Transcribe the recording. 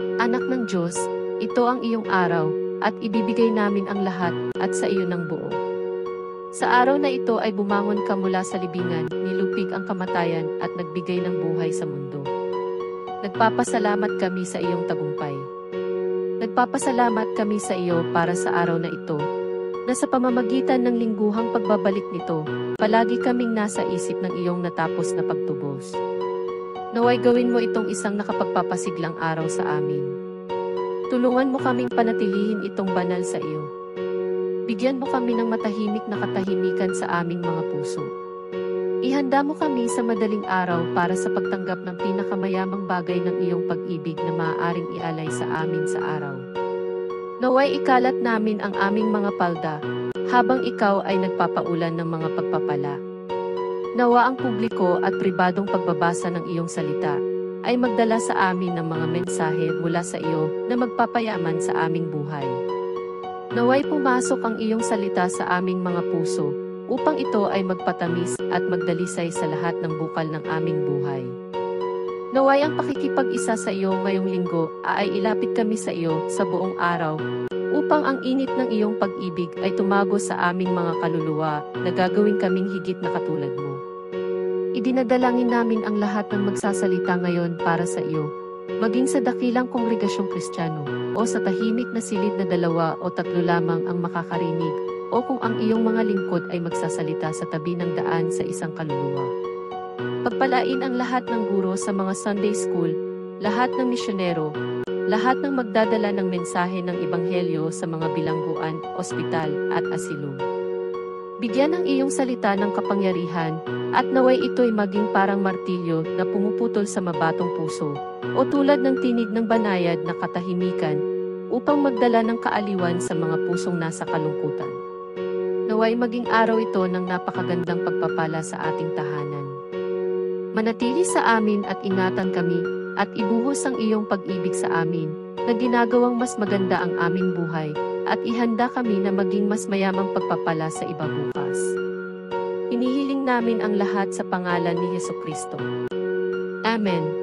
Anak ng Diyos, ito ang iyong araw, at ibibigay namin ang lahat, at sa iyo ng buo. Sa araw na ito ay bumangon ka mula sa libingan, nilupig ang kamatayan, at nagbigay ng buhay sa mundo. Nagpapasalamat kami sa iyong tagumpay. Nagpapasalamat kami sa iyo para sa araw na ito, na sa pamamagitan ng lingguhang pagbabalik nito, palagi kaming nasa isip ng iyong natapos na pagtubos. Naway gawin mo itong isang nakapagpapasiglang araw sa amin. Tulungan mo kaming panatilihin itong banal sa iyo. Bigyan mo kami ng matahimik na katahimikan sa aming mga puso. Ihanda mo kami sa madaling araw para sa pagtanggap ng pinakamayamang bagay ng iyong pag-ibig na maaaring ialay sa amin sa araw. Naway ikalat namin ang aming mga palda, habang ikaw ay nagpapaulan ng mga pagpapala. Nawa ang publiko at pribadong pagbabasa ng iyong salita ay magdala sa amin ng mga mensahe mula sa iyo na magpapayaman sa aming buhay. Naway pumasok ang iyong salita sa aming mga puso upang ito ay magpatamis at magdalisay sa lahat ng bukal ng aming buhay. Naway ang pakikipag-isa sa iyo ngayong linggo ay ilapit kami sa iyo sa buong araw upang ang init ng iyong pag-ibig ay tumago sa aming mga kaluluwa na gagawin kaming higit na katulad mo. Idinadalangin namin ang lahat ng magsasalita ngayon para sa iyo, maging sa dakilang kongregasyong Kristiyano, o sa tahimik na silid na 2 o 3 lamang ang makakarinig, o kung ang iyong mga lingkod ay magsasalita sa tabi ng daan sa isang kaluluwa. Pagpalain ang lahat ng guro sa mga Sunday School, lahat ng misyonero, lahat ng magdadala ng mensahe ng Ebanghelyo sa mga bilangguan, ospital, at asilum. Bigyan ng iyong salita ng kapangyarihan, at naway ito'y maging parang martilyo na pumuputol sa mabatong puso, o tulad ng tinig ng banayad na katahimikan, upang magdala ng kaaliwan sa mga pusong nasa kalungkutan. Naway maging araw ito ng napakagandang pagpapala sa ating tahanan. Manatili sa amin at ingatan kami, at ibuhos ang iyong pag-ibig sa amin, na ginagawang mas maganda ang aming buhay, at ihanda kami na maging mas mayamang pagpapala sa iba bukas. Hinihiling namin ang lahat sa pangalan ni Hesukristo. Amen.